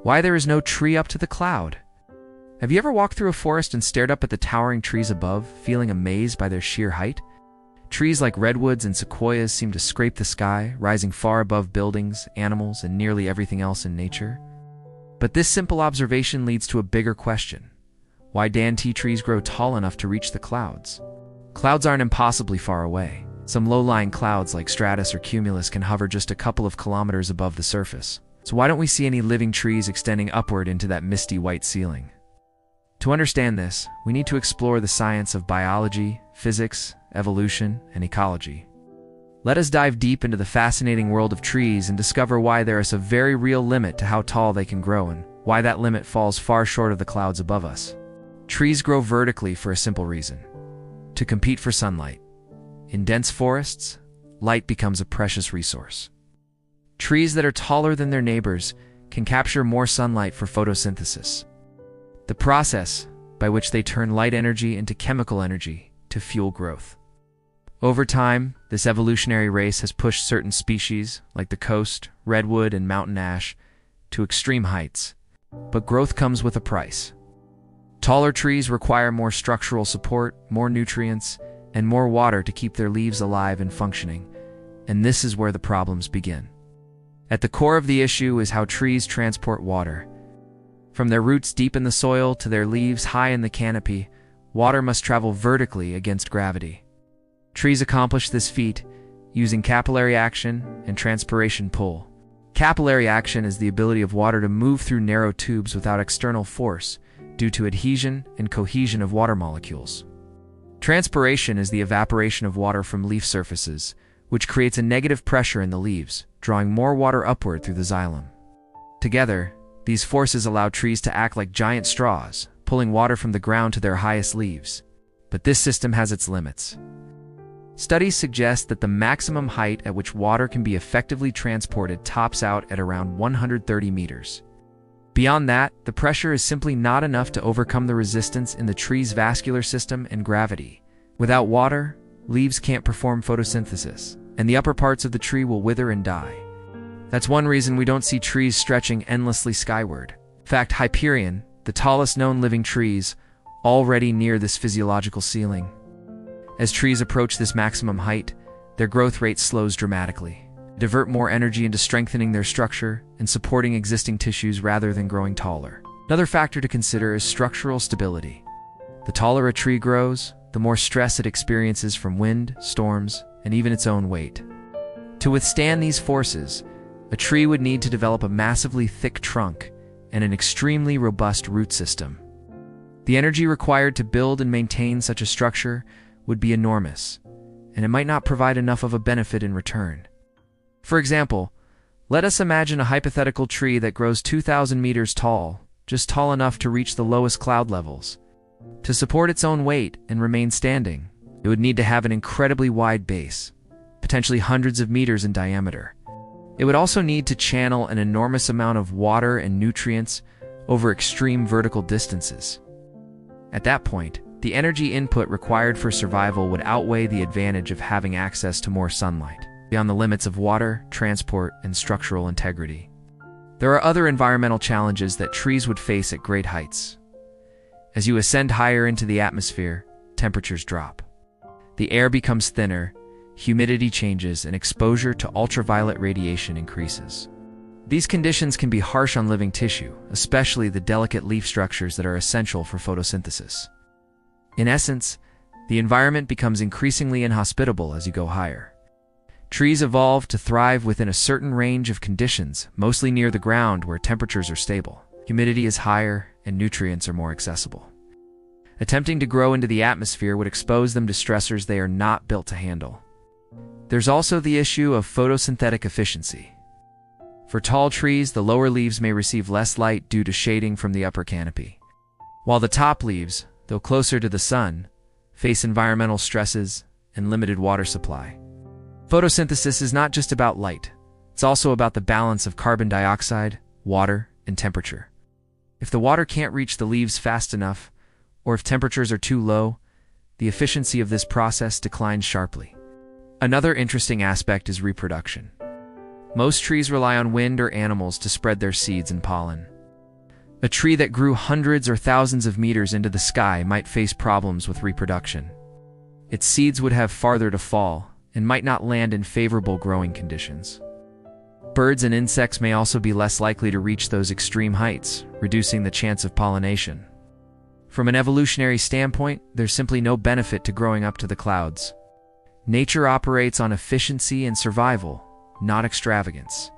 Why there is no tree up to the cloud? Have you ever walked through a forest and stared up at the towering trees above, feeling amazed by their sheer height? Trees like redwoods and sequoias seem to scrape the sky, rising far above buildings, animals, and nearly everything else in nature. But this simple observation leads to a bigger question. Why don't trees grow tall enough to reach the clouds? Clouds aren't impossibly far away. Some low-lying clouds like stratus or cumulus can hover just a couple of kilometers above the surface. So why don't we see any living trees extending upward into that misty white ceiling? To understand this, we need to explore the science of biology, physics, evolution, and ecology. Let us dive deep into the fascinating world of trees and discover why there is a very real limit to how tall they can grow and why that limit falls far short of the clouds above us. Trees grow vertically for a simple reason: to compete for sunlight. In dense forests, light becomes a precious resource. Trees that are taller than their neighbors can capture more sunlight for photosynthesis, the process by which they turn light energy into chemical energy to fuel growth. Over time, this evolutionary race has pushed certain species, like the coast, redwood, and mountain ash, to extreme heights. But growth comes with a price. Taller trees require more structural support, more nutrients, and more water to keep their leaves alive and functioning, and this is where the problems begin. At the core of the issue is how trees transport water. From their roots deep in the soil to their leaves high in the canopy, water must travel vertically against gravity. Trees accomplish this feat using capillary action and transpiration pull. Capillary action is the ability of water to move through narrow tubes without external force due to adhesion and cohesion of water molecules. Transpiration is the evaporation of water from leaf surfaces, which creates a negative pressure in the leaves, drawing more water upward through the xylem. Together, these forces allow trees to act like giant straws, pulling water from the ground to their highest leaves. But this system has its limits. Studies suggest that the maximum height at which water can be effectively transported tops out at around 130 meters. Beyond that, the pressure is simply not enough to overcome the resistance in the tree's vascular system and gravity. Without water, leaves can't perform photosynthesis, and the upper parts of the tree will wither and die. That's one reason we don't see trees stretching endlessly skyward. In fact, Hyperion, the tallest known living trees, already near this physiological ceiling. As trees approach this maximum height, their growth rate slows dramatically. Divert more energy into strengthening their structure and supporting existing tissues rather than growing taller. Another factor to consider is structural stability. The taller a tree grows, the more stress it experiences from wind, storms, and even its own weight. To withstand these forces, a tree would need to develop a massively thick trunk and an extremely robust root system. The energy required to build and maintain such a structure would be enormous, and it might not provide enough of a benefit in return. For example, let us imagine a hypothetical tree that grows 2,000 meters tall, just tall enough to reach the lowest cloud levels. To support its own weight and remain standing, it would need to have an incredibly wide base, potentially hundreds of meters in diameter. It would also need to channel an enormous amount of water and nutrients over extreme vertical distances. At that point, the energy input required for survival would outweigh the advantage of having access to more sunlight, beyond the limits of water, transport, and structural integrity. There are other environmental challenges that trees would face at great heights. As you ascend higher into the atmosphere, temperatures drop. The air becomes thinner, humidity changes, and exposure to ultraviolet radiation increases. These conditions can be harsh on living tissue, especially the delicate leaf structures that are essential for photosynthesis. In essence, the environment becomes increasingly inhospitable as you go higher. Trees evolve to thrive within a certain range of conditions, mostly near the ground where temperatures are stable, humidity is higher, and nutrients are more accessible. Attempting to grow into the atmosphere would expose them to stressors they are not built to handle. There's also the issue of photosynthetic efficiency. For tall trees, the lower leaves may receive less light due to shading from the upper canopy, while the top leaves, though closer to the sun, face environmental stresses and limited water supply. Photosynthesis is not just about light, it's also about the balance of carbon dioxide, water, and temperature. If the water can't reach the leaves fast enough, or if temperatures are too low, the efficiency of this process declines sharply. Another interesting aspect is reproduction. Most trees rely on wind or animals to spread their seeds and pollen. A tree that grew hundreds or thousands of meters into the sky might face problems with reproduction. Its seeds would have farther to fall and might not land in favorable growing conditions. Birds and insects may also be less likely to reach those extreme heights, reducing the chance of pollination. From an evolutionary standpoint, there's simply no benefit to growing up to the clouds. Nature operates on efficiency and survival, not extravagance.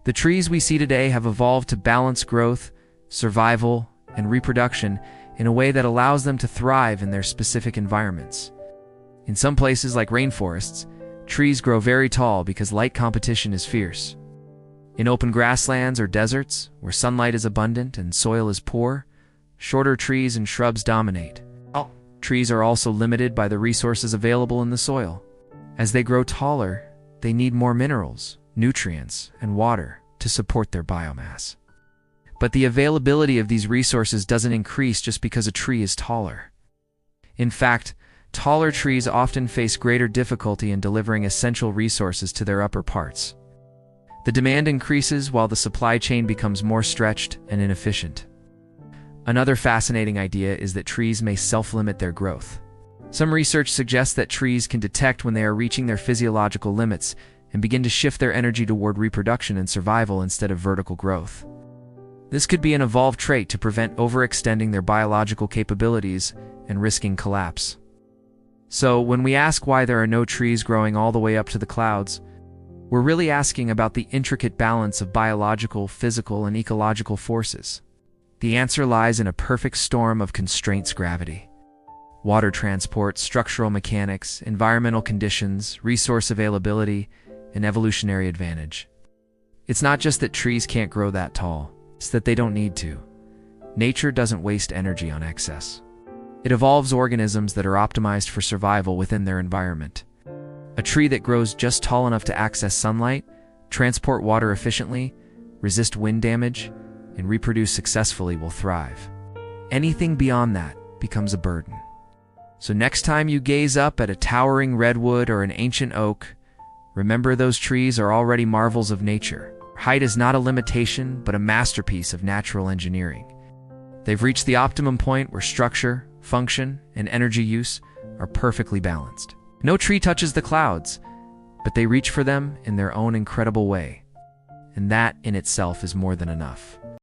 The trees we see today have evolved to balance growth, survival, and reproduction in a way that allows them to thrive in their specific environments. In some places like rainforests, trees grow very tall because light competition is fierce. In open grasslands or deserts, where sunlight is abundant and soil is poor, shorter trees and shrubs dominate. Trees are also limited by the resources available in the soil. As they grow taller, they need more minerals, nutrients, and water to support their biomass. But the availability of these resources doesn't increase just because a tree is taller. In fact, taller trees often face greater difficulty in delivering essential resources to their upper parts. The demand increases while the supply chain becomes more stretched and inefficient. Another fascinating idea is that trees may self-limit their growth. Some research suggests that trees can detect when they are reaching their physiological limits and begin to shift their energy toward reproduction and survival instead of vertical growth. This could be an evolved trait to prevent overextending their biological capabilities and risking collapse. So, when we ask why there are no trees growing all the way up to the clouds, we're really asking about the intricate balance of biological, physical, and ecological forces. The answer lies in a perfect storm of constraints: gravity, water transport, structural mechanics, environmental conditions, resource availability, and evolutionary advantage. It's not just that trees can't grow that tall, it's that they don't need to. Nature doesn't waste energy on excess. It evolves organisms that are optimized for survival within their environment. A tree that grows just tall enough to access sunlight, transport water efficiently, resist wind damage, and reproduce successfully will thrive. Anything beyond that becomes a burden. So next time you gaze up at a towering redwood or an ancient oak, remember those trees are already marvels of nature. Height is not a limitation, but a masterpiece of natural engineering. They've reached the optimum point where structure, function, and energy use are perfectly balanced. No tree touches the clouds, but they reach for them in their own incredible way. And that in itself is more than enough.